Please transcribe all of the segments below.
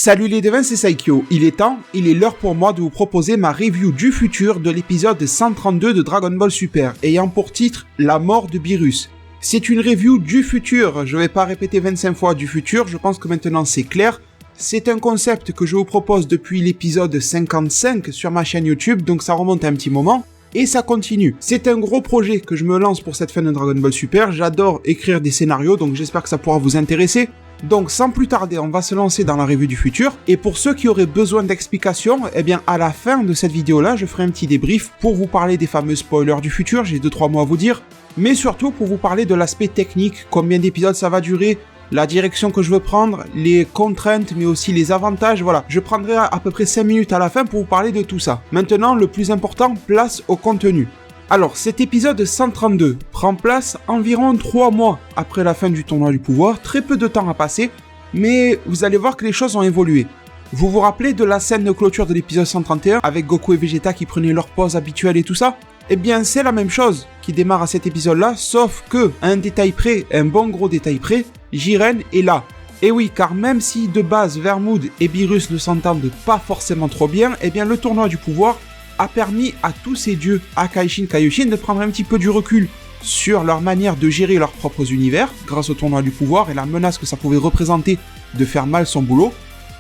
Salut les devins, c'est Saikyo. Il est l'heure pour moi de vous proposer ma review du futur de l'épisode 132 de Dragon Ball Super, ayant pour titre La mort de Beerus. C'est une review du futur, je vais pas répéter 25 fois du futur, je pense que maintenant c'est clair. C'est un concept que je vous propose depuis l'épisode 55 sur ma chaîne YouTube, donc ça remonte à un petit moment. Et ça continue. C'est un gros projet que je me lance pour cette fin de Dragon Ball Super, j'adore écrire des scénarios, donc j'espère que ça pourra vous intéresser. Donc sans plus tarder, on va se lancer dans la revue du futur. Et pour ceux qui auraient besoin d'explications, eh bien à la fin de cette vidéo-là, je ferai un petit débrief pour vous parler des fameux spoilers du futur, j'ai 2-3 mots à vous dire. Mais surtout pour vous parler de l'aspect technique, combien d'épisodes ça va durer, la direction que je veux prendre, les contraintes, mais aussi les avantages, voilà. Je prendrai à peu près 5 minutes à la fin pour vous parler de tout ça. Maintenant, le plus important, place au contenu. Alors, cet épisode 132 prend place environ 3 mois après la fin du tournoi du pouvoir, très peu de temps a passé, mais vous allez voir que les choses ont évolué. Vous vous rappelez de la scène de clôture de l'épisode 131 avec Goku et Vegeta qui prenaient leur pause habituelle et tout ça? Eh bien, c'est la même chose qui démarre à cet épisode-là, sauf que, à un détail près, un bon gros détail près, Jiren est là. Et oui, car même si de base Vermoud et Beerus ne s'entendent pas forcément trop bien, eh bien le tournoi du pouvoir a permis à tous ces dieux, à Kaioshin, de prendre un petit peu du recul sur leur manière de gérer leurs propres univers, grâce au tournoi du pouvoir et la menace que ça pouvait représenter de faire mal son boulot,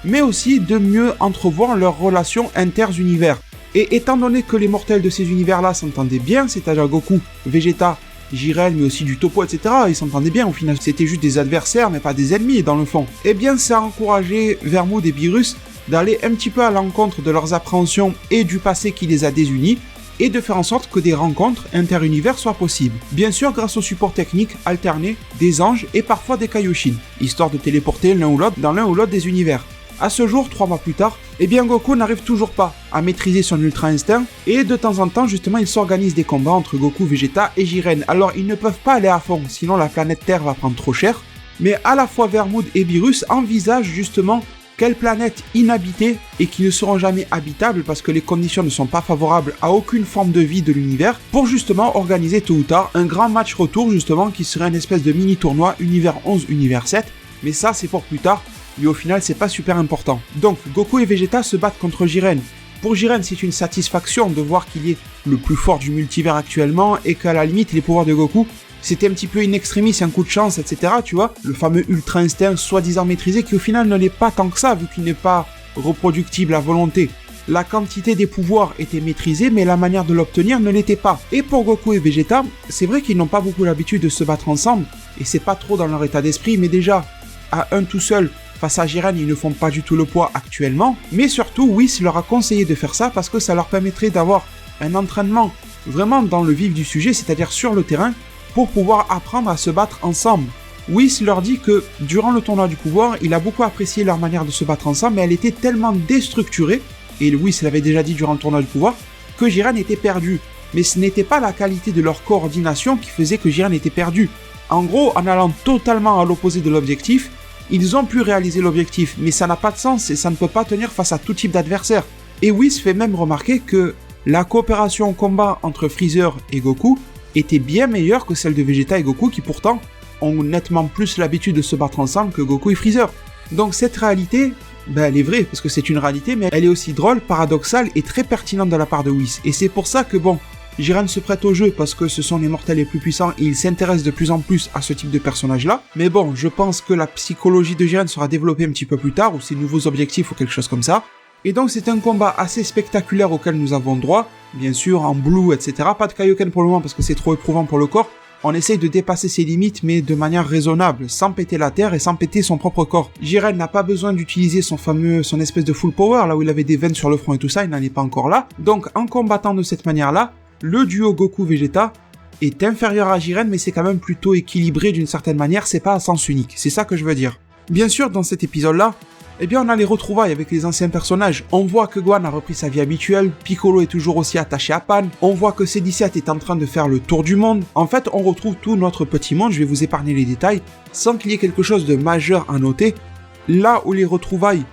mais aussi de mieux entrevoir leurs relations inter-univers. Et étant donné que les mortels de ces univers-là s'entendaient bien, c'est-à-dire Goku, Vegeta, Jiren, mais aussi du Topo, etc., ils s'entendaient bien, au final c'était juste des adversaires, mais pas des ennemis dans le fond. Eh bien ça a encouragé Vermoud et Beerus d'aller un petit peu à l'encontre de leurs appréhensions et du passé qui les a désunis, et de faire en sorte que des rencontres inter-univers soient possibles. Bien sûr grâce au support technique alterné des anges et parfois des Kaioshin, histoire de téléporter l'un ou l'autre dans l'un ou l'autre des univers. À ce jour, 3 mois plus tard, eh bien Goku n'arrive toujours pas à maîtriser son Ultra Instinct, et de temps en temps justement il s'organise des combats entre Goku, Vegeta et Jiren. Alors ils ne peuvent pas aller à fond, sinon la planète Terre va prendre trop cher, mais à la fois Vermoud et Beerus envisagent justement quelles planètes inhabitées et qui ne seront jamais habitables parce que les conditions ne sont pas favorables à aucune forme de vie de l'univers, pour justement organiser tôt ou tard un grand match retour justement qui serait une espèce de mini tournoi univers 11, univers 7, mais ça c'est pour plus tard, mais au final c'est pas super important. Donc Goku et Vegeta se battent contre Jiren. Pour Jiren c'est une satisfaction de voir qu'il est le plus fort du multivers actuellement et qu'à la limite les pouvoirs de Goku c'était un petit peu in extremis, un coup de chance, etc. Tu vois, le fameux Ultra Instinct soi-disant maîtrisé qui au final ne l'est pas tant que ça vu qu'il n'est pas reproductible à volonté. La quantité des pouvoirs était maîtrisée mais la manière de l'obtenir ne l'était pas. Et pour Goku et Vegeta, c'est vrai qu'ils n'ont pas beaucoup l'habitude de se battre ensemble et c'est pas trop dans leur état d'esprit, mais déjà, à un tout seul, face à Jiren, ils ne font pas du tout le poids actuellement, mais surtout Whis leur a conseillé de faire ça parce que ça leur permettrait d'avoir un entraînement vraiment dans le vif du sujet, c'est-à-dire sur le terrain, pour pouvoir apprendre à se battre ensemble. Whis leur dit que durant le tournoi du pouvoir, il a beaucoup apprécié leur manière de se battre ensemble, mais elle était tellement déstructurée, et Whis l'avait déjà dit durant le tournoi du pouvoir, que Jiren était perdu. Mais ce n'était pas la qualité de leur coordination qui faisait que Jiren était perdu. En gros, en allant totalement à l'opposé de l'objectif, ils ont pu réaliser l'objectif, mais ça n'a pas de sens et ça ne peut pas tenir face à tout type d'adversaire. Et Whis fait même remarquer que la coopération au combat entre Freezer et Goku était bien meilleure que celle de Vegeta et Goku qui pourtant ont nettement plus l'habitude de se battre ensemble que Goku et Freezer. Donc cette réalité, elle est vraie parce que c'est une réalité, mais elle est aussi drôle, paradoxale et très pertinente de la part de Whis. Et c'est pour ça que Jiren se prête au jeu parce que ce sont les mortels les plus puissants et il s'intéresse de plus en plus à ce type de personnage-là. Mais bon, je pense que la psychologie de Jiren sera développée un petit peu plus tard, ou ses nouveaux objectifs ou quelque chose comme ça. Et donc c'est un combat assez spectaculaire auquel nous avons droit, bien sûr en blue, etc. Pas de Kaioken pour le moment parce que c'est trop éprouvant pour le corps. On essaye de dépasser ses limites mais de manière raisonnable, sans péter la terre et sans péter son propre corps. Jiren n'a pas besoin d'utiliser son espèce de full power, là où il avait des veines sur le front et tout ça, il n'en est pas encore là. Donc en combattant de cette manière-là, le duo Goku-Vegeta est inférieur à Jiren, mais c'est quand même plutôt équilibré d'une certaine manière, c'est pas à sens unique, c'est ça que je veux dire. Bien sûr, dans cet épisode-là, eh bien on a les retrouvailles avec les anciens personnages. On voit que Gohan a repris sa vie habituelle, Piccolo est toujours aussi attaché à Pan, on voit que C-17 est en train de faire le tour du monde. En fait, on retrouve tout notre petit monde, je vais vous épargner les détails, sans qu'il y ait quelque chose de majeur à noter. Là où les retrouvailles,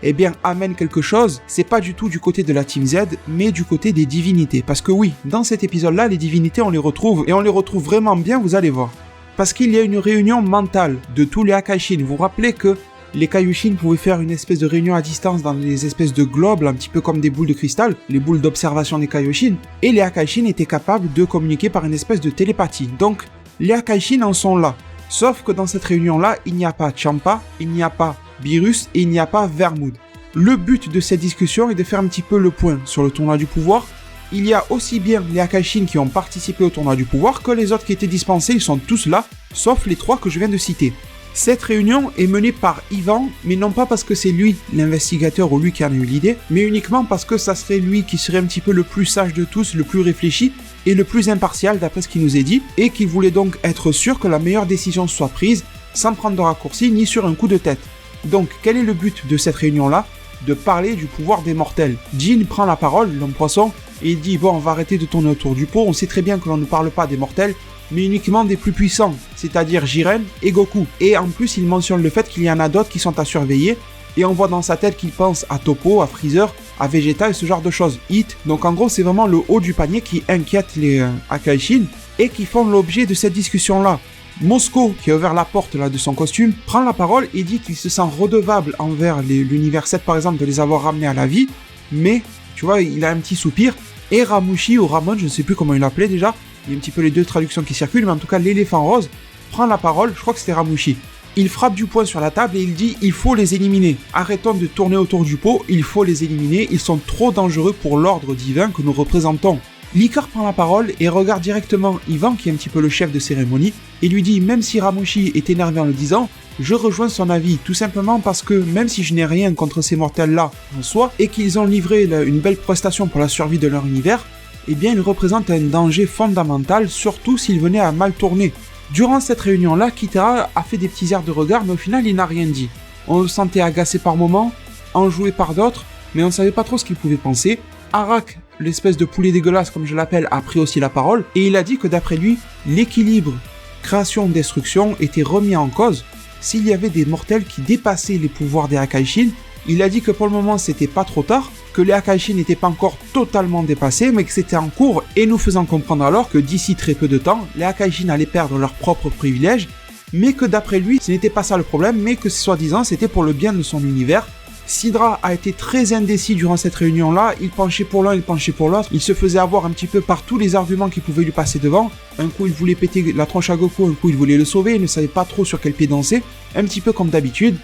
amènent quelque chose, c'est pas du tout du côté de la Team Z, mais du côté des divinités. Parce que oui, dans cet épisode-là, les divinités, on les retrouve, et on les retrouve vraiment bien, vous allez voir. Parce qu'il y a une réunion mentale de tous les Akaishin. Vous vous rappelez que les Kaioshin pouvaient faire une espèce de réunion à distance dans des espèces de globes, un petit peu comme des boules de cristal, les boules d'observation des Kaioshin, et les Akaishin étaient capables de communiquer par une espèce de télépathie. Donc, les Akaishin en sont là. Sauf que dans cette réunion-là, il n'y a pas Champa, il n'y a pas Beerus et il n'y a pas Vermouth. Le but de cette discussion est de faire un petit peu le point sur le tournoi du pouvoir. Il y a aussi bien les Akaishin qui ont participé au tournoi du pouvoir que les autres qui étaient dispensés, ils sont tous là, sauf les 3 que je viens de citer. Cette réunion est menée par Ivan, mais non pas parce que c'est lui l'investigateur ou lui qui en a eu l'idée, mais uniquement parce que ça serait lui qui serait un petit peu le plus sage de tous, le plus réfléchi et le plus impartial d'après ce qu'il nous est dit, et qu'il voulait donc être sûr que la meilleure décision soit prise sans prendre de raccourci ni sur un coup de tête. Donc quel est le but de cette réunion-là? De parler du pouvoir des mortels. Jin prend la parole, l'homme poisson, et il dit bon, on va arrêter de tourner autour du pot, on sait très bien que l'on ne parle pas des mortels, mais uniquement des plus puissants, c'est-à-dire Jiren et Goku. Et en plus, il mentionne le fait qu'il y en a d'autres qui sont à surveiller, et on voit dans sa tête qu'il pense à Toppo, à Freezer, à Vegeta et ce genre de choses. Hit. Donc en gros, c'est vraiment le haut du panier qui inquiète les Akaishin, et qui font l'objet de cette discussion-là. Mosco, qui a ouvert la porte là de son costume, prend la parole et dit qu'il se sent redevable envers l'univers 7 par exemple de les avoir ramenés à la vie, mais, tu vois, il a un petit soupir, et Ramushi ou Ramon, je ne sais plus comment il l'appelait déjà, il y a un petit peu les deux traductions qui circulent, mais en tout cas l'éléphant rose prend la parole, je crois que c'était Ramushi. Il frappe du poing sur la table et il dit « Il faut les éliminer. Arrêtons de tourner autour du pot, il faut les éliminer, ils sont trop dangereux pour l'ordre divin que nous représentons. » Licor prend la parole et regarde directement Ivan, qui est un petit peu le chef de cérémonie, et lui dit « Même si Ramushi est énervé en le disant, je rejoins son avis, tout simplement parce que même si je n'ai rien contre ces mortels-là en soi, et qu'ils ont livré une belle prestation pour la survie de leur univers, eh bien ils représentent un danger fondamental, surtout s'ils venaient à mal tourner. » Durant cette réunion-là, Kitara a fait des petits airs de regard, mais au final il n'a rien dit. On le sentait agacé par moments, enjoué par d'autres, mais on ne savait pas trop ce qu'il pouvait penser. Arak, l'espèce de poulet dégueulasse comme je l'appelle, a pris aussi la parole, et il a dit que d'après lui, l'équilibre création-destruction était remis en cause s'il y avait des mortels qui dépassaient les pouvoirs des Akaishin. Il a dit que pour le moment c'était pas trop tard, que les Akaishin n'étaient pas encore totalement dépassés, mais que c'était en cours, et nous faisant comprendre alors que d'ici très peu de temps, les Akaishin allaient perdre leurs propres privilèges, mais que d'après lui, ce n'était pas ça le problème, mais que soi-disant c'était pour le bien de son univers. Sidra a été très indécis durant cette réunion-là, il penchait pour l'un, il penchait pour l'autre, il se faisait avoir un petit peu par tous les arguments qui pouvaient lui passer devant. Un coup il voulait péter la tronche à Goku, un coup il voulait le sauver, il ne savait pas trop sur quel pied danser, un petit peu comme d'habitude.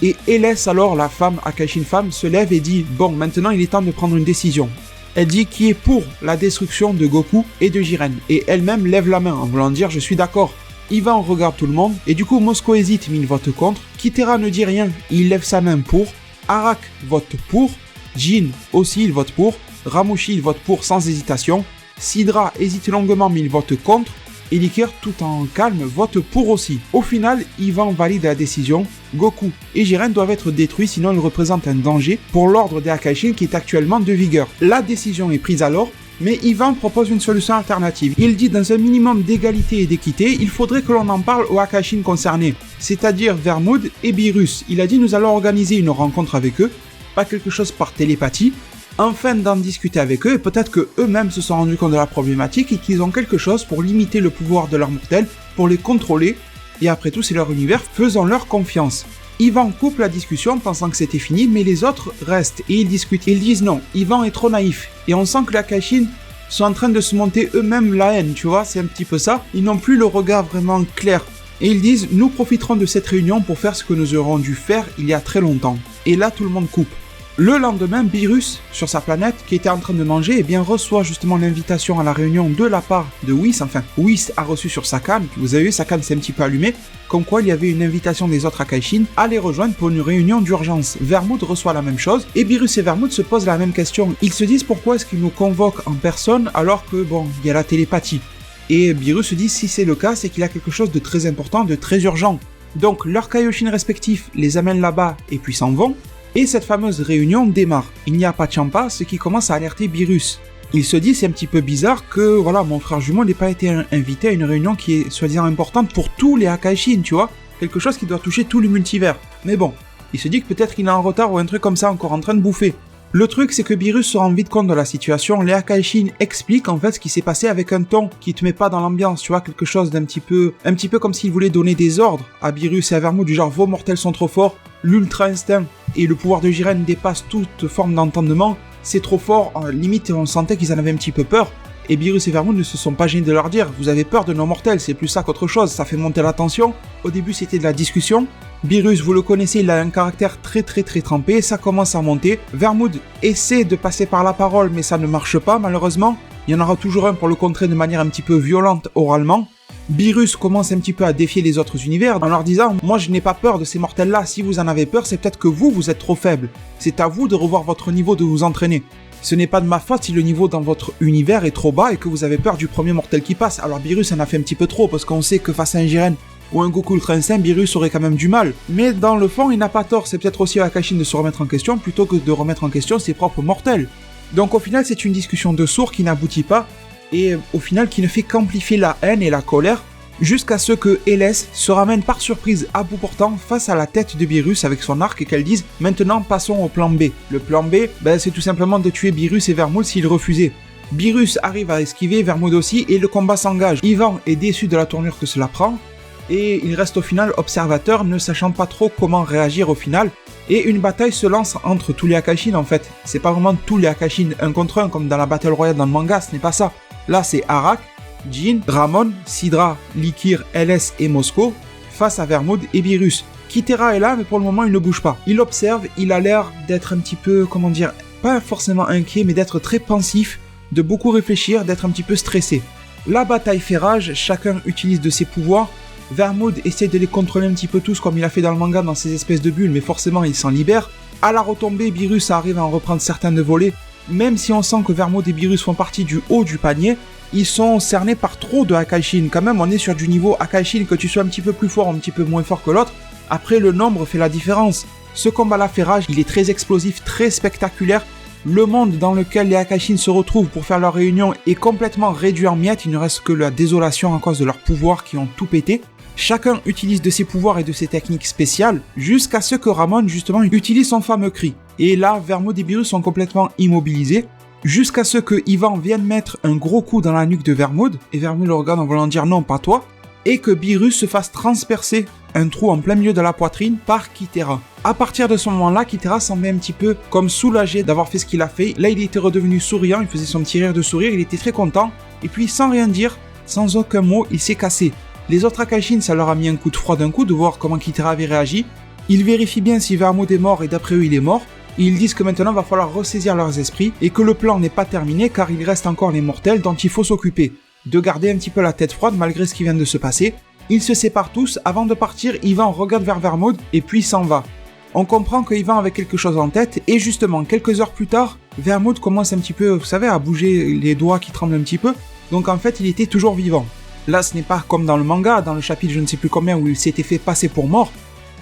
Et Hélès alors, la femme, Akaishin femme, se lève et dit « Bon, maintenant il est temps de prendre une décision ». Elle dit qui est pour la destruction de Goku et de Jiren, et elle-même lève la main en voulant dire « Je suis d'accord ». Ivan regarde tout le monde, et du coup Mosco hésite mais il vote contre, Kitera ne dit rien, il lève sa main pour, Arak vote pour, Jin aussi il vote pour, Ramushi il vote pour sans hésitation, Sidra hésite longuement mais il vote contre, et Licor tout en calme vote pour aussi. Au final, Ivan valide la décision, Goku et Jiren doivent être détruits sinon ils représentent un danger pour l'ordre des Akaishin qui est actuellement de vigueur. La décision est prise alors, mais Ivan propose une solution alternative. Il dit dans un minimum d'égalité et d'équité, il faudrait que l'on en parle aux Akaishin concernés, c'est-à-dire Vermouth et Beerus. Il a dit nous allons organiser une rencontre avec eux, pas quelque chose par télépathie, afin d'en discuter avec eux et peut-être que eux-mêmes se sont rendus compte de la problématique et qu'ils ont quelque chose pour limiter le pouvoir de leurs mortels, pour les contrôler, et après tout c'est leur univers, faisons-leur confiance. Ivan coupe la discussion pensant que c'était fini, mais les autres restent et ils discutent. Ils disent non, Ivan est trop naïf. Et on sent que les Akaishin sont en train de se monter eux-mêmes la haine, tu vois, c'est un petit peu ça. Ils n'ont plus le regard vraiment clair. Et ils disent, nous profiterons de cette réunion pour faire ce que nous aurions dû faire il y a très longtemps. Et là, tout le monde coupe. Le lendemain, Beerus, sur sa planète, qui était en train de manger, eh bien, reçoit justement l'invitation à la réunion de la part de Whis. Enfin, Whis a reçu sur sa canne, vous avez vu, sa canne s'est un petit peu allumée, comme quoi il y avait une invitation des autres Akaishin à les rejoindre pour une réunion d'urgence. Vermouth reçoit la même chose, et Beerus et Vermouth se posent la même question. Ils se disent pourquoi est-ce qu'ils nous convoquent en personne alors que, bon, il y a la télépathie. Et Beerus se dit si c'est le cas, c'est qu'il y a quelque chose de très important, de très urgent. Donc, leurs Kaioshin respectifs les amènent là-bas et puis s'en vont. Et cette fameuse réunion démarre. Il n'y a pas Champa, ce qui commence à alerter Beerus. Il se dit c'est un petit peu bizarre que voilà mon frère jumeau n'ait pas été invité à une réunion qui est soi-disant importante pour tous les Akaishin, tu vois. Quelque chose qui doit toucher tout le multivers. Mais bon, il se dit que peut-être qu'il est en retard ou un truc comme ça encore en train de bouffer. Le truc, c'est que Beerus se rend vite compte de la situation. Les Akaishin expliquent en fait ce qui s'est passé avec un ton qui te met pas dans l'ambiance, tu vois, quelque chose d'un petit peu comme s'ils voulaient donner des ordres à Beerus et à Vermouth, du genre vos mortels sont trop forts, l'ultra instinct et le pouvoir de Jiren dépassent toute forme d'entendement, c'est trop fort, limite on sentait qu'ils en avaient un petit peu peur. Et Beerus et Vermouth ne se sont pas gênés de leur dire « Vous avez peur de nos mortels, c'est plus ça qu'autre chose, ça fait monter la tension. » Au début c'était de la discussion. Beerus, vous le connaissez, il a un caractère très trempé, ça commence à monter. Vermouth essaie de passer par la parole, mais ça ne marche pas malheureusement. Il y en aura toujours un pour le contrer de manière un petit peu violente oralement. Beerus commence un petit peu à défier les autres univers en leur disant « Moi je n'ai pas peur de ces mortels-là, si vous en avez peur, c'est peut-être que vous êtes trop faible. C'est à vous de revoir votre niveau, de vous entraîner. Ce n'est pas de ma faute si le niveau dans votre univers est trop bas et que vous avez peur du premier mortel qui passe. » Alors Beerus en a fait un petit peu trop parce qu'on sait que face à un Jiren ou un Goku Ultra Instinct, Beerus aurait quand même du mal. Mais dans le fond, il n'a pas tort, c'est peut-être aussi à Akaishin de se remettre en question plutôt que de remettre en question ses propres mortels. Donc au final, c'est une discussion de sourds qui n'aboutit pas et au final qui ne fait qu'amplifier la haine et la colère jusqu'à ce que Hélès se ramène par surprise à bout portant face à la tête de Beerus avec son arc et qu'elle dise « Maintenant passons au plan B ». Le plan B, c'est tout simplement de tuer Beerus et Vermouth s'ils refusaient. Beerus arrive à esquiver, Vermouth aussi, et le combat s'engage. Ivan est déçu de la tournure que cela prend, et il reste au final observateur, ne sachant pas trop comment réagir au final. Et une bataille se lance entre tous les Akaishin en fait. C'est pas vraiment tous les Akaishin 1 contre 1 comme dans la Battle Royale dans le manga, ce n'est pas ça. Là c'est Arak, Jin, Ramon, Sidra, Likir, LS et Mosco face à Vermouth et Beerus. Kitera est là mais pour le moment il ne bouge pas. Il observe, il a l'air d'être un petit peu, pas forcément inquiet mais d'être très pensif, de beaucoup réfléchir, d'être un petit peu stressé. La bataille fait rage, chacun utilise de ses pouvoirs. Vermouth essaie de les contrôler un petit peu tous comme il a fait dans le manga dans ces espèces de bulles mais forcément il s'en libère. À la retombée, Beerus arrive à en reprendre certains de volée. Même si on sent que Vermouth et Beerus font partie du haut du panier, ils sont cernés par trop de Akaishin. Quand même, on est sur du niveau Akaishin, que tu sois un petit peu plus fort, un petit peu moins fort que l'autre. Après, le nombre fait la différence. Ce combat-là fait rage, il est très explosif, très spectaculaire. Le monde dans lequel les Akaishin se retrouvent pour faire leur réunion est complètement réduit en miettes. Il ne reste que la désolation à cause de leurs pouvoirs qui ont tout pété. Chacun utilise de ses pouvoirs et de ses techniques spéciales, jusqu'à ce que Ramon, justement, utilise son fameux cri. Et là, Vermouth et Beerus sont complètement immobilisés, jusqu'à ce que Ivan vienne mettre un gros coup dans la nuque de Vermouth, et Vermouth le regarde en voulant dire non, pas toi, et que Beerus se fasse transpercer un trou en plein milieu de la poitrine par Kitera. À partir de ce moment-là, Kitera semblait un petit peu comme soulagé d'avoir fait ce qu'il a fait. Là, il était redevenu souriant, il faisait son petit rire de sourire, il était très content, et puis sans rien dire, sans aucun mot, il s'est cassé. Les autres Akaishin, ça leur a mis un coup de froid d'un coup de voir comment Kitera avait réagi. Ils vérifient bien si Vermouth est mort et d'après eux il est mort. Et ils disent que maintenant va falloir ressaisir leurs esprits et que le plan n'est pas terminé car il reste encore les mortels dont il faut s'occuper. De garder un petit peu la tête froide malgré ce qui vient de se passer. Ils se séparent tous, avant de partir, Ivan regarde vers Vermouth et puis s'en va. On comprend que Ivan avait quelque chose en tête et justement quelques heures plus tard, Vermouth commence un petit peu, vous savez, à bouger les doigts qui tremblent un petit peu. Donc en fait il était toujours vivant. Là, ce n'est pas comme dans le manga, dans le chapitre je ne sais plus combien où il s'était fait passer pour mort.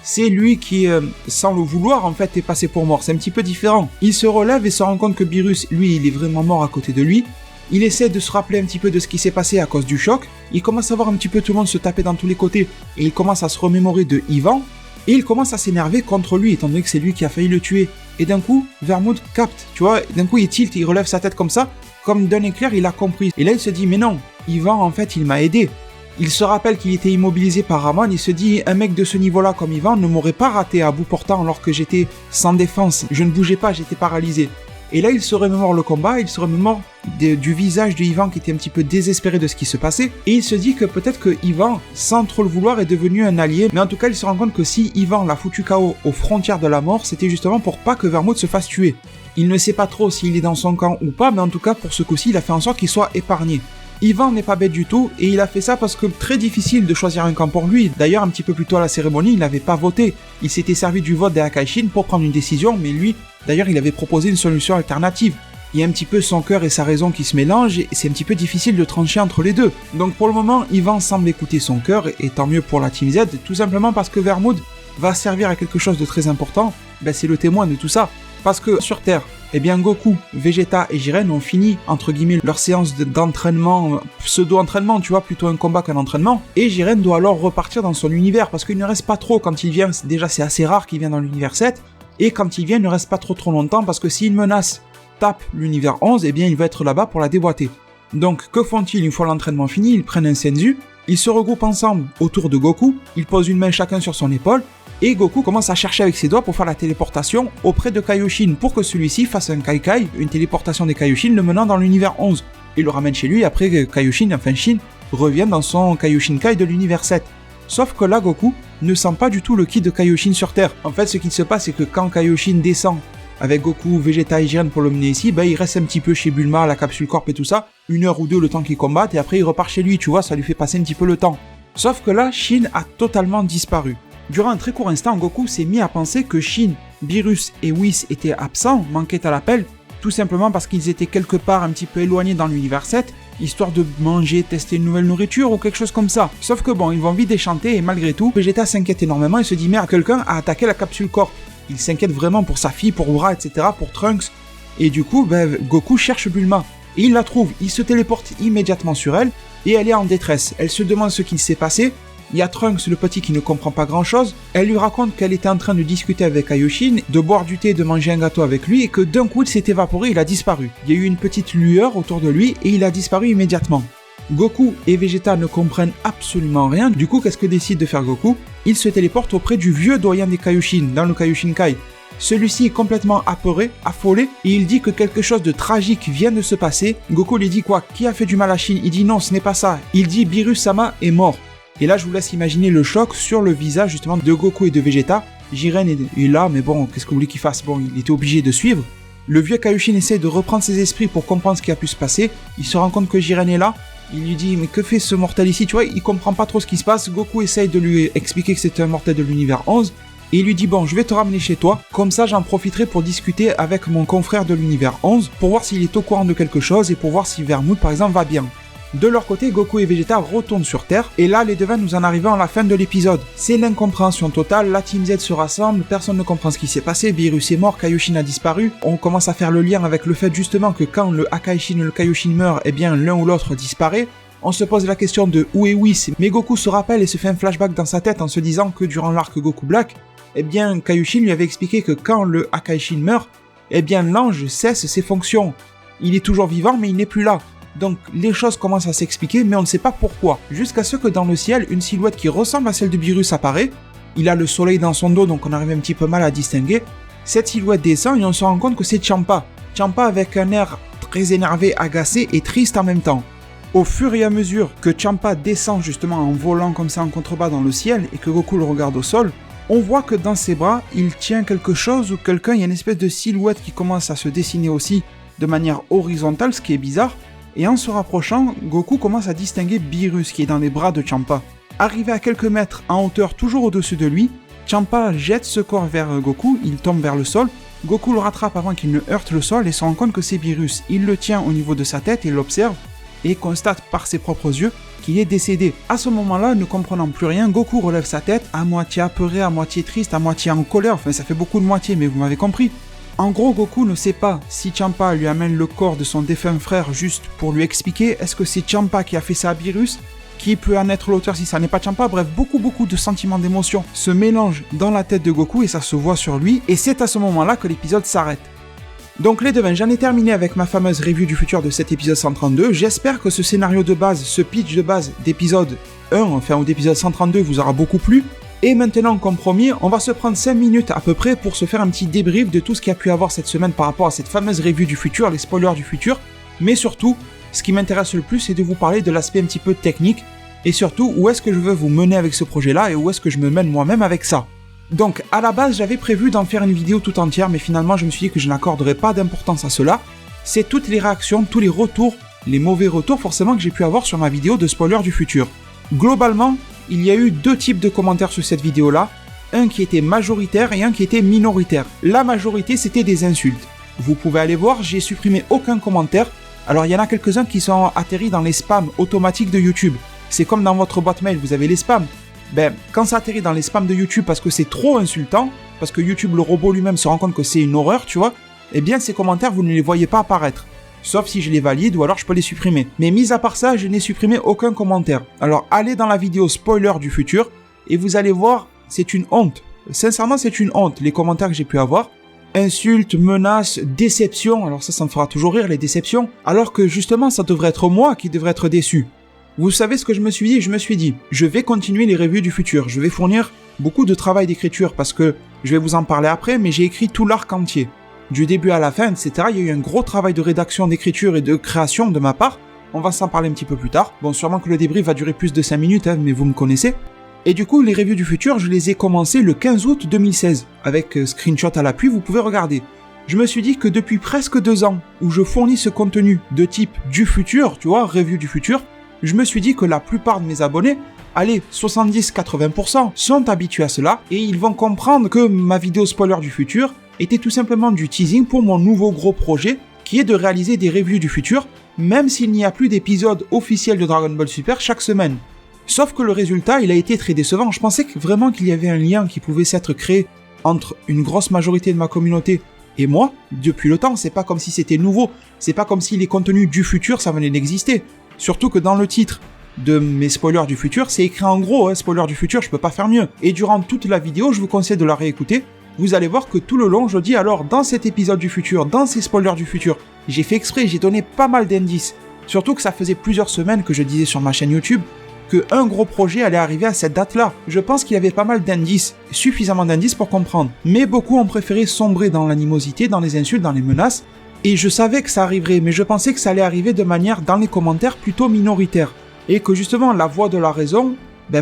C'est lui qui, sans le vouloir, en fait, est passé pour mort. C'est un petit peu différent. Il se relève et se rend compte que Beerus, lui, il est vraiment mort à côté de lui. Il essaie de se rappeler un petit peu de ce qui s'est passé à cause du choc. Il commence à voir un petit peu tout le monde se taper dans tous les côtés. Et il commence à se remémorer de Ivan. Et il commence à s'énerver contre lui, étant donné que c'est lui qui a failli le tuer. Et d'un coup, Vermouth capte, tu vois. D'un coup, il tilt, il relève sa tête comme ça. Comme d'un éclair, il a compris. Et là, il se dit, mais non, Ivan, en fait, il m'a aidé. Il se rappelle qu'il était immobilisé par Ramon, il se dit, un mec de ce niveau-là comme Ivan ne m'aurait pas raté à bout portant alors que j'étais sans défense. Je ne bougeais pas, j'étais paralysé. Et là, il se remémore le combat, il se remémore du visage de Ivan qui était un petit peu désespéré de ce qui se passait. Et il se dit que peut-être que Ivan, sans trop le vouloir, est devenu un allié. Mais en tout cas, il se rend compte que si Ivan l'a foutu KO aux frontières de la mort, c'était justement pour pas que Vermouth se fasse tuer. Il ne sait pas trop s'il est dans son camp ou pas, mais en tout cas, pour ce coup-ci, il a fait en sorte qu'il soit épargné. Ivan n'est pas bête du tout, et il a fait ça parce que très difficile de choisir un camp pour lui. D'ailleurs, un petit peu plus tôt à la cérémonie, il n'avait pas voté. Il s'était servi du vote des Akaishin pour prendre une décision, mais lui, d'ailleurs, il avait proposé une solution alternative. Il y a un petit peu son cœur et sa raison qui se mélangent, et c'est un petit peu difficile de trancher entre les deux. Donc pour le moment, Ivan semble écouter son cœur, et tant mieux pour la Team Z, tout simplement parce que Vermouth va servir à quelque chose de très important, c'est le témoin de tout ça. Parce que sur Terre, Goku, Vegeta et Jiren ont fini, entre guillemets, leur séance d'entraînement, pseudo-entraînement, tu vois, plutôt un combat qu'un entraînement. Et Jiren doit alors repartir dans son univers, parce qu'il ne reste pas trop quand il vient, déjà c'est assez rare qu'il vienne dans l'univers 7. et quand il vient, il ne reste pas trop longtemps parce que si une menace tape l'univers 11, eh bien il va être là-bas pour la déboîter. Donc que font-ils une fois l'entraînement fini? Ils prennent un Senzu, ils se regroupent ensemble autour de Goku, ils posent une main chacun sur son épaule, et Goku commence à chercher avec ses doigts pour faire la téléportation auprès de Kaioshin pour que celui-ci fasse un Kaikai, une téléportation des Kaioshin le menant dans l'univers 11. Il le ramène chez lui et après Kaioshin, enfin Shin, revient dans son Kaioshinkai de l'univers 7. Sauf que là, Goku ne sent pas du tout le ki de Kaioshin sur Terre. En fait, ce qui se passe, c'est que quand Kaioshin descend avec Goku, Vegeta et Jiren pour le mener ici, il reste un petit peu chez Bulma, la capsule corp et tout ça, 1 heure ou 2 le temps qu'il combatte, et après il repart chez lui, tu vois, ça lui fait passer un petit peu le temps. Sauf que là, Shin a totalement disparu. Durant un très court instant, Goku s'est mis à penser que Shin, Beerus et Whis étaient absents, manquaient à l'appel, tout simplement parce qu'ils étaient quelque part un petit peu éloignés dans l'univers 7, histoire de manger, tester une nouvelle nourriture ou quelque chose comme ça. Sauf que bon, ils vont vite déchanter et malgré tout, Vegeta s'inquiète énormément et se dit merde, quelqu'un a attaqué la capsule corp. Il s'inquiète vraiment pour sa fille, pour Ura, etc., pour Trunks. Et du coup, Goku cherche Bulma. Et il la trouve, il se téléporte immédiatement sur elle, et elle est en détresse. Elle se demande ce qu'il s'est passé. Il y a Trunks, le petit, qui ne comprend pas grand-chose. Elle lui raconte qu'elle était en train de discuter avec Kaioshin, de boire du thé, de manger un gâteau avec lui, et que d'un coup, il s'est évaporé, il a disparu. Il y a eu une petite lueur autour de lui, et il a disparu immédiatement. Goku et Vegeta ne comprennent absolument rien, du coup qu'est-ce que décide de faire Goku? Il se téléporte auprès du vieux doyen des Kaioshin, dans le Kaioshinkai. Celui-ci est complètement apeuré, affolé, et il dit que quelque chose de tragique vient de se passer. Goku lui dit quoi? Qui a fait du mal à Shin? Il dit non, ce n'est pas ça. Il dit Beerus-sama est mort. Et là je vous laisse imaginer le choc sur le visage justement de Goku et de Vegeta. Jiren est là, mais bon, qu'est-ce que vous voulez qu'il fasse? Bon, il était obligé de suivre. Le vieux Kaioshin essaie de reprendre ses esprits pour comprendre ce qui a pu se passer. Il se rend compte que Jiren est là. Il lui dit, mais que fait ce mortel ici? Tu vois, il comprend pas trop ce qui se passe. Goku essaye de lui expliquer que c'est un mortel de l'univers 11. Et il lui dit, bon, je vais te ramener chez toi. Comme ça, j'en profiterai pour discuter avec mon confrère de l'univers 11 pour voir s'il est au courant de quelque chose et pour voir si Vermouth, par exemple, va bien. De leur côté, Goku et Vegeta retournent sur Terre, et là, les devins nous en arrivons à la fin de l'épisode. C'est l'incompréhension totale, la Team Z se rassemble, personne ne comprend ce qui s'est passé, Beerus est mort, Kaioshin a disparu. On commence à faire le lien avec le fait justement que quand le Akaishin et le Kaioshin meurent, eh bien l'un ou l'autre disparaît. On se pose la question de où est Whis, mais Goku se rappelle et se fait un flashback dans sa tête en se disant que durant l'arc Goku Black, eh bien Kaioshin lui avait expliqué que quand le Akaishin meurt, eh bien l'ange cesse ses fonctions. Il est toujours vivant mais il n'est plus là. Donc les choses commencent à s'expliquer mais on ne sait pas pourquoi. Jusqu'à ce que dans le ciel, une silhouette qui ressemble à celle de Beerus apparaît. Il a le soleil dans son dos donc on arrive un petit peu mal à distinguer. Cette silhouette descend et on se rend compte que c'est Champa. Champa avec un air très énervé, agacé et triste en même temps. Au fur et à mesure que Champa descend justement en volant comme ça en contrebas dans le ciel et que Goku le regarde au sol, on voit que dans ses bras, il tient quelque chose ou quelqu'un, il y a une espèce de silhouette qui commence à se dessiner aussi de manière horizontale, ce qui est bizarre. Et en se rapprochant, Goku commence à distinguer Beerus qui est dans les bras de Champa. Arrivé à quelques mètres en hauteur, toujours au-dessus de lui, Champa jette ce corps vers Goku, il tombe vers le sol. Goku le rattrape avant qu'il ne heurte le sol et se rend compte que c'est Beerus. Il le tient au niveau de sa tête et l'observe et constate par ses propres yeux qu'il est décédé. À ce moment-là, ne comprenant plus rien, Goku relève sa tête, à moitié apeuré, à moitié triste, à moitié en colère, enfin ça fait beaucoup de moitié mais vous m'avez compris. En gros, Goku ne sait pas si Champa lui amène le corps de son défunt frère juste pour lui expliquer est-ce que c'est Champa qui a fait ça à Beerus, qui peut en être l'auteur si ça n'est pas Champa. Bref, beaucoup de sentiments, d'émotions se mélangent dans la tête de Goku et ça se voit sur lui, et c'est à ce moment-là que l'épisode s'arrête. Donc les devins, j'en ai terminé avec ma fameuse review du futur de cet épisode 132, j'espère que ce scénario de base, ce pitch de base d'épisode 1, enfin ou d'épisode 132 vous aura beaucoup plu. Et maintenant, comme promis, on va se prendre 5 minutes à peu près pour se faire un petit débrief de tout ce qu'il y a pu avoir cette semaine par rapport à cette fameuse review du futur, les spoilers du futur. Mais surtout, ce qui m'intéresse le plus, c'est de vous parler de l'aspect un petit peu technique, et surtout où est-ce que je veux vous mener avec ce projet-là, et où est-ce que je me mène moi-même avec ça. Donc, à la base, j'avais prévu d'en faire une vidéo tout entière, mais finalement, je me suis dit que je n'accorderais pas d'importance à cela. C'est toutes les réactions, tous les retours, les mauvais retours forcément que j'ai pu avoir sur ma vidéo de spoilers du futur. Globalement, il y a eu 2 types de commentaires sur cette vidéo-là, un qui était majoritaire et un qui était minoritaire. La majorité, c'était des insultes. Vous pouvez aller voir, j'ai supprimé aucun commentaire. Alors, il y en a quelques-uns qui sont atterris dans les spams automatiques de YouTube. C'est comme dans votre boîte mail, vous avez les spams. Ben, quand ça atterrit dans les spams de YouTube parce que c'est trop insultant, parce que YouTube, le robot lui-même, se rend compte que c'est une horreur, tu vois, eh bien, ces commentaires, vous ne les voyez pas apparaître. Sauf si je les valide ou alors je peux les supprimer. Mais mis à part ça, je n'ai supprimé aucun commentaire. Alors allez dans la vidéo spoiler du futur et vous allez voir, c'est une honte. Sincèrement, c'est une honte, les commentaires que j'ai pu avoir. Insultes, menaces, déceptions. Alors ça me fera toujours rire, les déceptions. Alors que justement, ça devrait être moi qui devrais être déçu. Vous savez ce que je me suis dit? Je me suis dit, je vais continuer les reviews du futur. Je vais fournir beaucoup de travail d'écriture parce que je vais vous en parler après, mais j'ai écrit tout l'arc entier. Du début à la fin, etc. Il y a eu un gros travail de rédaction, d'écriture et de création de ma part. On va s'en parler un petit peu plus tard. Bon, sûrement que le débrief va durer plus de 5 minutes, mais vous me connaissez. Et du coup, les reviews du futur, je les ai commencées le 15 août 2016. Avec screenshot à l'appui, vous pouvez regarder. Je me suis dit que depuis presque 2 ans, où je fournis ce contenu de type du futur, tu vois, review du futur, je me suis dit que la plupart de mes abonnés, allez, 70-80%, sont habitués à cela, et ils vont comprendre que ma vidéo spoiler du futur était tout simplement du teasing pour mon nouveau gros projet, qui est de réaliser des reviews du futur, même s'il n'y a plus d'épisode officiel de Dragon Ball Super chaque semaine. Sauf que le résultat, il a été très décevant. Je pensais vraiment qu'il y avait un lien qui pouvait s'être créé entre une grosse majorité de ma communauté et moi, depuis le temps. C'est pas comme si c'était nouveau, c'est pas comme si les contenus du futur, ça venait d'exister. Surtout que dans le titre de mes spoilers du futur, c'est écrit en gros, hein, spoiler du futur, je peux pas faire mieux. Et durant toute la vidéo, je vous conseille de la réécouter. Vous allez voir que tout le long, je dis alors, dans cet épisode du futur, dans ces spoilers du futur, j'ai fait exprès, j'ai donné pas mal d'indices. Surtout que ça faisait plusieurs semaines que je disais sur ma chaîne YouTube qu'un gros projet allait arriver à cette date-là. Je pense qu'il y avait pas mal d'indices, suffisamment d'indices pour comprendre. Mais beaucoup ont préféré sombrer dans l'animosité, dans les insultes, dans les menaces. Et je savais que ça arriverait, mais je pensais que ça allait arriver de manière, dans les commentaires, plutôt minoritaire. Et que justement, la voix de la raison,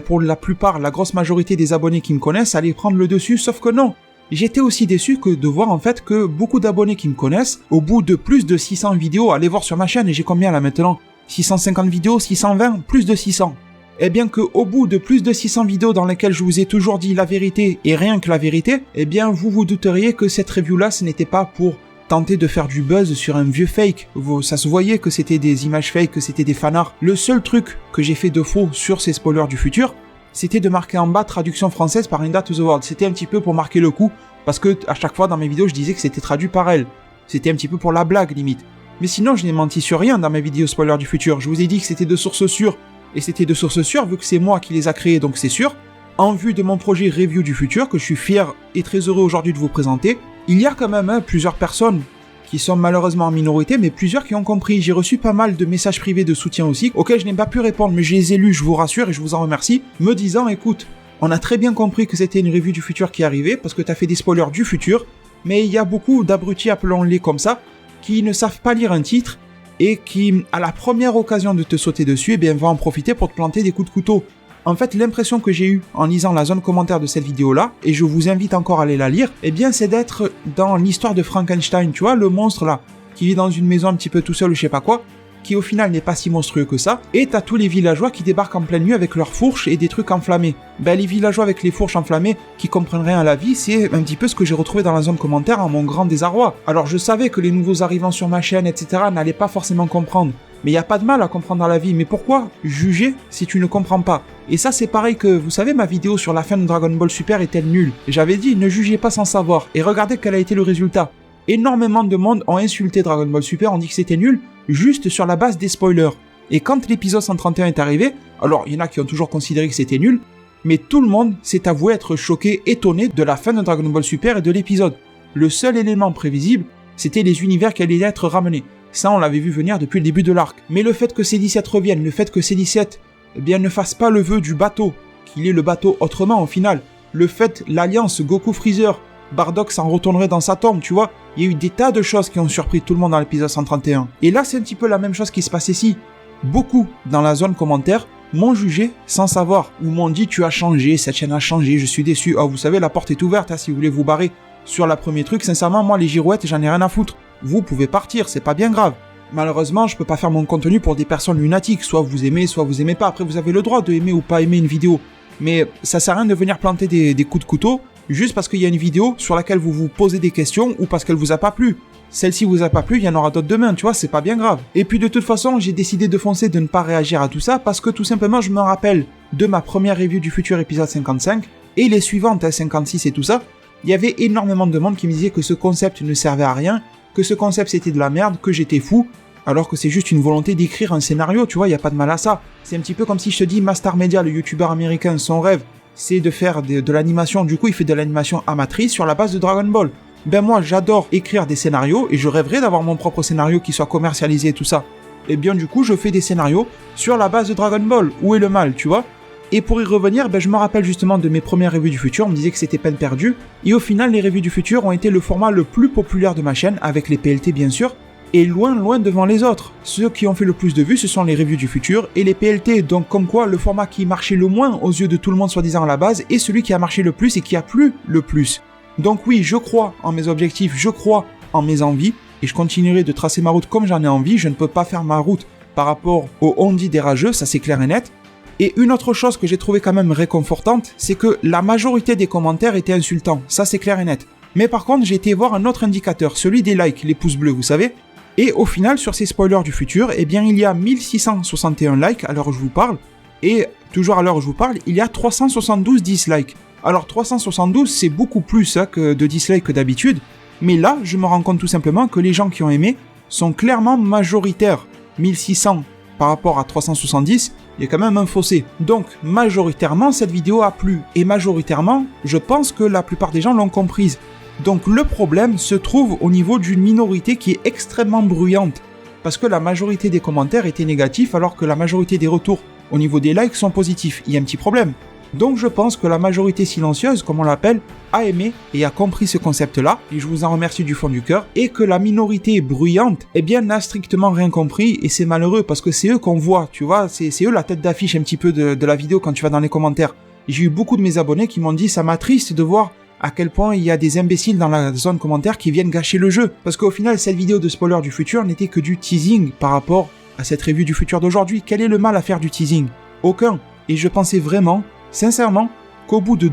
pour la plupart, la grosse majorité des abonnés qui me connaissent, allait prendre le dessus, sauf que non. J'étais aussi déçu que de voir en fait que beaucoup d'abonnés qui me connaissent, au bout de plus de 600 vidéos, allez voir sur ma chaîne, et j'ai combien là maintenant? 650 vidéos, 620, plus de 600. Eh bien que au bout de plus de 600 vidéos dans lesquelles je vous ai toujours dit la vérité et rien que la vérité, eh bien vous vous douteriez que cette review-là, ce n'était pas pour tenter de faire du buzz sur un vieux fake. Ça se voyait que c'était des images fake, que c'était des fanarts. Le seul truc que j'ai fait de faux sur ces spoilers du futur, c'était de marquer en bas traduction française par Inda to the World. C'était un petit peu pour marquer le coup, parce que à chaque fois dans mes vidéos, je disais que c'était traduit par elle. C'était un petit peu pour la blague, limite. Mais sinon, je n'ai menti sur rien dans mes vidéos spoilers du futur. Je vous ai dit que c'était de sources sûres. Et c'était de sources sûres, vu que c'est moi qui les a créés, donc c'est sûr. En vue de mon projet Review du futur, que je suis fier et très heureux aujourd'hui de vous présenter, il y a quand même plusieurs personnes qui sont malheureusement en minorité, mais plusieurs qui ont compris. J'ai reçu pas mal de messages privés de soutien aussi, auxquels je n'ai pas pu répondre, mais je les ai lus, je vous rassure, et je vous en remercie, me disant, écoute, on a très bien compris que c'était une review du futur qui arrivait, parce que t'as fait des spoilers du futur, mais il y a beaucoup d'abrutis, appelons-les comme ça, qui ne savent pas lire un titre, et qui, à la première occasion de te sauter dessus, vont en profiter pour te planter des coups de couteau. En fait, l'impression que j'ai eue en lisant la zone commentaire de cette vidéo-là, et je vous invite encore à aller la lire, c'est d'être dans l'histoire de Frankenstein, tu vois, le monstre là, qui vit dans une maison un petit peu tout seul ou je sais pas quoi, qui au final n'est pas si monstrueux que ça, et t'as tous les villageois qui débarquent en pleine nuit avec leurs fourches et des trucs enflammés. Les villageois avec les fourches enflammées qui comprennent rien à la vie, c'est un petit peu ce que j'ai retrouvé dans la zone commentaire en mon grand désarroi. Alors je savais que les nouveaux arrivants sur ma chaîne, etc. n'allaient pas forcément comprendre. Mais il n'y a pas de mal à comprendre dans la vie, mais pourquoi juger si tu ne comprends pas? Et ça c'est pareil que, vous savez, ma vidéo sur la fin de Dragon Ball Super est-elle nulle? J'avais dit, ne jugez pas sans savoir, et regardez quel a été le résultat. Énormément de monde ont insulté Dragon Ball Super, ont dit que c'était nul, juste sur la base des spoilers. Et quand l'épisode 131 est arrivé, alors il y en a qui ont toujours considéré que c'était nul, mais tout le monde s'est avoué être choqué, étonné de la fin de Dragon Ball Super et de l'épisode. Le seul élément prévisible, c'était les univers qui allaient être ramenés. Ça, on l'avait vu venir depuis le début de l'arc. Mais le fait que C-17 revienne, le fait que C-17 ne fasse pas le vœu du bateau, qu'il ait le bateau autrement au final, le fait, l'alliance Goku-Freezer, Bardock s'en retournerait dans sa tombe, tu vois. Il y a eu des tas de choses qui ont surpris tout le monde dans l'épisode 131. Et là, c'est un petit peu la même chose qui se passe ici. Beaucoup, dans la zone commentaire, m'ont jugé sans savoir, ou m'ont dit tu as changé, cette chaîne a changé, je suis déçu. Oh, vous savez, la porte est ouverte, hein, si vous voulez vous barrer sur la premier truc. Sincèrement, moi, les girouettes, j'en ai rien à foutre. Vous pouvez partir, c'est pas bien grave. Malheureusement, je peux pas faire mon contenu pour des personnes lunatiques. Soit vous aimez pas. Après, vous avez le droit de aimer ou pas aimer une vidéo. Mais ça sert à rien de venir planter des coups de couteau juste parce qu'il y a une vidéo sur laquelle vous vous posez des questions ou parce qu'elle vous a pas plu. Celle-ci vous a pas plu, il y en aura d'autres demain, tu vois, c'est pas bien grave. Et puis de toute façon, j'ai décidé de foncer, de ne pas réagir à tout ça parce que tout simplement, je me rappelle de ma première review du futur épisode 55 et les suivantes, 56 et tout ça. Il y avait énormément de monde qui me disait que ce concept ne servait à rien, que ce concept c'était de la merde, que j'étais fou, alors que c'est juste une volonté d'écrire un scénario, tu vois, il y a pas de mal à ça. C'est un petit peu comme si je te dis Mastar Media, le youtubeur américain, son rêve, c'est de faire de l'animation. Du coup, il fait de l'animation amatrice sur la base de Dragon Ball. Ben moi, j'adore écrire des scénarios et je rêverais d'avoir mon propre scénario qui soit commercialisé et tout ça. Et bien du coup, je fais des scénarios sur la base de Dragon Ball. Où est le mal, tu vois? Et pour y revenir, ben je me rappelle justement de mes premières revues du futur, on me disait que c'était peine perdue. Et au final, les revues du futur ont été le format le plus populaire de ma chaîne, avec les PLT bien sûr, et loin devant les autres. Ceux qui ont fait le plus de vues, ce sont les revues du futur et les PLT, donc comme quoi le format qui marchait le moins aux yeux de tout le monde soi-disant à la base est celui qui a marché le plus et qui a plu le plus. Donc oui, je crois en mes objectifs, je crois en mes envies, et je continuerai de tracer ma route comme j'en ai envie. Je ne peux pas faire ma route par rapport au on-dit des rageux, ça c'est clair et net. Et une autre chose que j'ai trouvé quand même réconfortante, c'est que la majorité des commentaires étaient insultants, ça c'est clair et net. Mais par contre, j'ai été voir un autre indicateur, celui des likes, les pouces bleus, vous savez. Et au final, sur ces spoilers du futur, eh bien il y a 1661 likes à l'heure où je vous parle, et toujours à l'heure où je vous parle, il y a 372 dislikes. Alors 372, c'est beaucoup plus que de dislikes que d'habitude, mais là, je me rends compte tout simplement que les gens qui ont aimé sont clairement majoritaires. 1600 par rapport à 370, il y a quand même un fossé. Donc, majoritairement, cette vidéo a plu. Et majoritairement, je pense que la plupart des gens l'ont comprise. Donc, le problème se trouve au niveau d'une minorité qui est extrêmement bruyante. Parce que la majorité des commentaires étaient négatifs, alors que la majorité des retours au niveau des likes sont positifs. Il y a un petit problème. Donc je pense que la majorité silencieuse, comme on l'appelle, a aimé et a compris ce concept-là, et je vous en remercie du fond du cœur, et que la minorité bruyante, eh bien, n'a strictement rien compris, et c'est malheureux, parce que c'est eux qu'on voit, tu vois, c'est eux la tête d'affiche un petit peu de la vidéo quand tu vas dans les commentaires. Et j'ai eu beaucoup de mes abonnés qui m'ont dit, ça m'attriste de voir à quel point il y a des imbéciles dans la zone commentaire qui viennent gâcher le jeu. Parce qu'au final, cette vidéo de spoiler du futur n'était que du teasing par rapport à cette revue du futur d'aujourd'hui. Quel est le mal à faire du teasing? Aucun. Et je pensais vraiment, sincèrement, qu'au bout de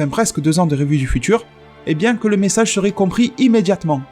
presque 2 ans de revue du futur, eh bien que le message serait compris immédiatement.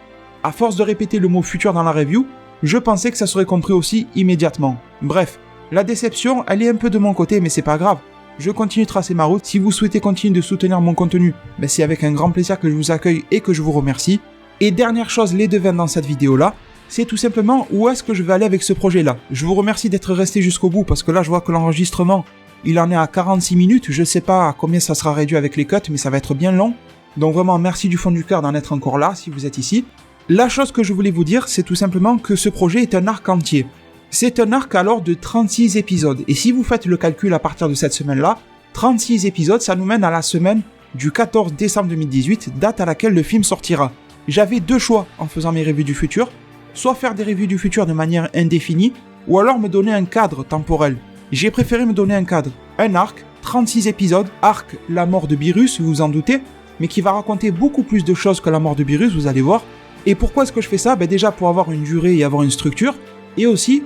À force de répéter le mot futur dans la review, je pensais que ça serait compris aussi immédiatement. Bref, la déception, elle est un peu de mon côté, mais c'est pas grave. Je continue de tracer ma route. Si vous souhaitez continuer de soutenir mon contenu, ben c'est avec un grand plaisir que je vous accueille et que je vous remercie. Et dernière chose, les devins dans cette vidéo-là, c'est tout simplement où est-ce que je vais aller avec ce projet-là. Je vous remercie d'être resté jusqu'au bout, parce que là, je vois que l'enregistrement, il en est à 46 minutes, je sais pas à combien ça sera réduit avec les cuts, mais ça va être bien long. Donc vraiment, merci du fond du cœur d'en être encore là, si vous êtes ici. La chose que je voulais vous dire, c'est tout simplement que ce projet est un arc entier. C'est un arc alors de 36 épisodes. Et si vous faites le calcul à partir de cette semaine-là, 36 épisodes, ça nous mène à la semaine du 14 décembre 2018, date à laquelle le film sortira. J'avais 2 choix en faisant mes revues du futur, soit faire des revues du futur de manière indéfinie, ou alors me donner un cadre temporel. J'ai préféré me donner un cadre, un arc, 36 épisodes, arc la mort de Beerus, vous vous en doutez, mais qui va raconter beaucoup plus de choses que la mort de Beerus, vous allez voir. Et pourquoi est-ce que je fais ça? Déjà pour avoir une durée et avoir une structure, et aussi,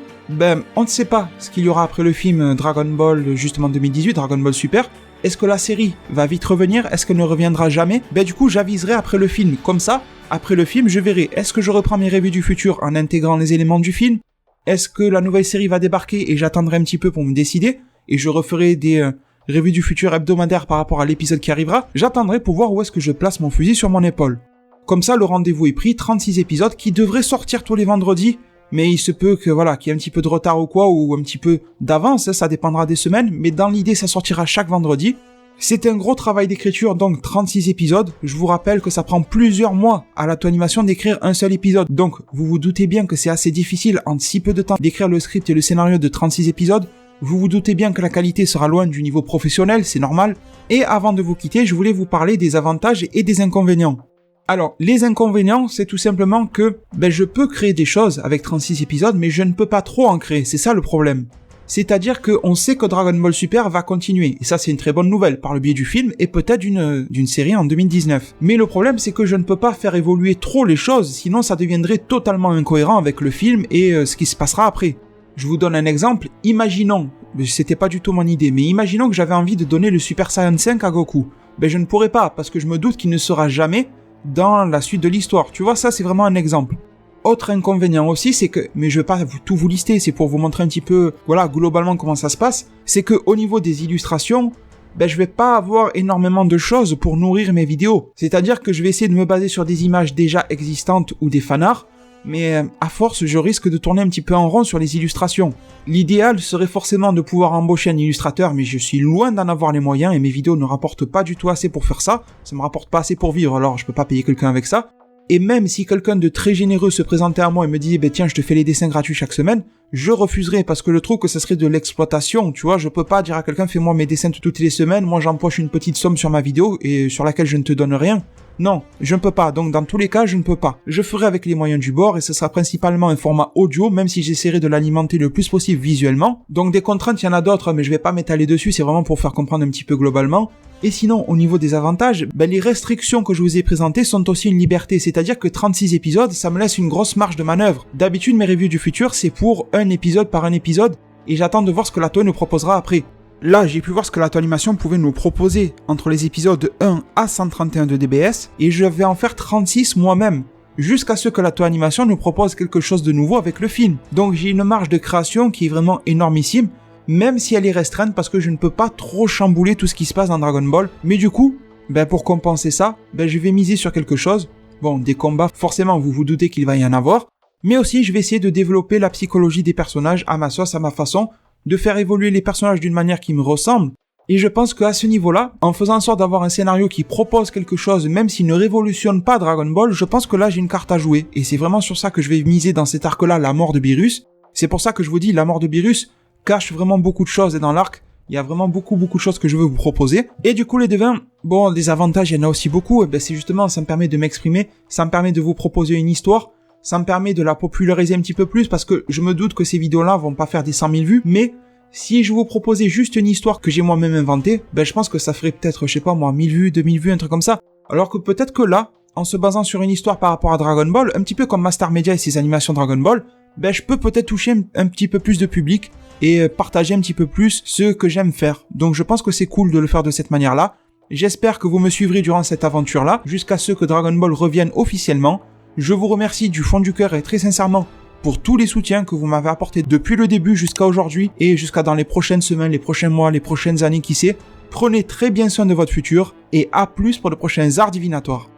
on ne sait pas ce qu'il y aura après le film Dragon Ball, justement 2018, Dragon Ball Super. Est-ce que la série va vite revenir? Est-ce qu'elle ne reviendra jamais? Du coup, j'aviserai après le film. Comme ça, après le film, je verrai, est-ce que je reprends mes revues du futur en intégrant les éléments du film? Est-ce que la nouvelle série va débarquer et j'attendrai un petit peu pour me décider? Et je referai des revues du futur hebdomadaires par rapport à l'épisode qui arrivera? J'attendrai pour voir où est-ce que je place mon fusil sur mon épaule. Comme ça, le rendez-vous est pris, 36 épisodes qui devraient sortir tous les vendredis. Mais il se peut que voilà, qu'il y ait un petit peu de retard ou quoi, ou un petit peu d'avance, ça dépendra des semaines, mais dans l'idée ça sortira chaque vendredi. C'est un gros travail d'écriture, donc 36 épisodes. Je vous rappelle que ça prend plusieurs mois à l'auto-animation d'écrire un seul épisode. Donc vous vous doutez bien que c'est assez difficile en si peu de temps d'écrire le script et le scénario de 36 épisodes. Vous vous doutez bien que la qualité sera loin du niveau professionnel, c'est normal. Et avant de vous quitter, je voulais vous parler des avantages et des inconvénients. Alors, les inconvénients, c'est tout simplement que je peux créer des choses avec 36 épisodes, mais je ne peux pas trop en créer, c'est ça le problème. C'est-à-dire qu'on sait que Dragon Ball Super va continuer, et ça c'est une très bonne nouvelle, par le biais du film, et peut-être d'une série en 2019. Mais le problème c'est que je ne peux pas faire évoluer trop les choses, sinon ça deviendrait totalement incohérent avec le film et ce qui se passera après. Je vous donne un exemple, imaginons, c'était pas du tout mon idée, mais imaginons que j'avais envie de donner le Super Saiyan 5 à Goku. Je ne pourrais pas, parce que je me doute qu'il ne sera jamais dans la suite de l'histoire. Tu vois, ça c'est vraiment un exemple. Autre inconvénient aussi, c'est que, mais je vais pas tout vous lister, c'est pour vous montrer un petit peu, voilà, globalement comment ça se passe, c'est que au niveau des illustrations, je vais pas avoir énormément de choses pour nourrir mes vidéos. C'est-à-dire que je vais essayer de me baser sur des images déjà existantes ou des fanarts, mais à force, je risque de tourner un petit peu en rond sur les illustrations. L'idéal serait forcément de pouvoir embaucher un illustrateur, mais je suis loin d'en avoir les moyens et mes vidéos ne rapportent pas du tout assez pour faire ça. Ça me rapporte pas assez pour vivre, alors je peux pas payer quelqu'un avec ça. Et même si quelqu'un de très généreux se présentait à moi et me dit tiens, je te fais les dessins gratuits chaque semaine, je refuserais parce que je trouve que ça serait de l'exploitation, tu vois. Je peux pas dire à quelqu'un fais-moi mes dessins toutes les semaines, moi j'empoche une petite somme sur ma vidéo et sur laquelle je ne te donne rien. Non, je ne peux pas, donc dans tous les cas, je ne peux pas. Je ferai avec les moyens du bord et ce sera principalement un format audio, même si j'essaierai de l'alimenter le plus possible visuellement. Donc des contraintes, il y en a d'autres, mais je vais pas m'étaler dessus, c'est vraiment pour faire comprendre un petit peu globalement. Et sinon, au niveau des avantages, les restrictions que je vous ai présentées sont aussi une liberté, c'est-à-dire que 36 épisodes, ça me laisse une grosse marge de manœuvre. D'habitude, mes reviews du futur, c'est pour un épisode par un épisode, et j'attends de voir ce que la Toei nous proposera après. Là, j'ai pu voir ce que la Toei Animation pouvait nous proposer entre les épisodes 1 à 131 de DBS, et je vais en faire 36 moi-même, jusqu'à ce que la Toei Animation nous propose quelque chose de nouveau avec le film. Donc j'ai une marge de création qui est vraiment énormissime, même si elle est restreinte parce que je ne peux pas trop chambouler tout ce qui se passe dans Dragon Ball. Mais du coup, pour compenser ça, je vais miser sur quelque chose. Bon, des combats, forcément, vous vous doutez qu'il va y en avoir. Mais aussi, je vais essayer de développer la psychologie des personnages à ma sauce, à ma façon, de faire évoluer les personnages d'une manière qui me ressemble. Et je pense qu'à ce niveau-là, en faisant en sorte d'avoir un scénario qui propose quelque chose, même s'il ne révolutionne pas Dragon Ball, je pense que là, j'ai une carte à jouer. Et c'est vraiment sur ça que je vais miser dans cet arc-là, la mort de Beerus. C'est pour ça que je vous dis, la mort de Beerus cache vraiment beaucoup de choses, et dans l'arc, il y a vraiment beaucoup de choses que je veux vous proposer. Et du coup, les devins, bon, des avantages, il y en a aussi beaucoup, et c'est justement, ça me permet de m'exprimer, ça me permet de vous proposer une histoire, ça me permet de la populariser un petit peu plus, parce que je me doute que ces vidéos-là vont pas faire des 100 000 vues, mais si je vous proposais juste une histoire que j'ai moi-même inventée, je pense que ça ferait peut-être, je sais pas moi, 1000 vues, 2000 vues, un truc comme ça. Alors que peut-être que là, en se basant sur une histoire par rapport à Dragon Ball, un petit peu comme Mastar Media et ses animations Dragon Ball, je peux peut-être toucher un petit peu plus de public et partager un petit peu plus ce que j'aime faire. Donc je pense que c'est cool de le faire de cette manière-là. J'espère que vous me suivrez durant cette aventure-là, jusqu'à ce que Dragon Ball revienne officiellement. Je vous remercie du fond du cœur et très sincèrement pour tous les soutiens que vous m'avez apportés depuis le début jusqu'à aujourd'hui et jusqu'à dans les prochaines semaines, les prochains mois, les prochaines années, qui sait. Prenez très bien soin de votre futur et à plus pour de prochains arts divinatoires.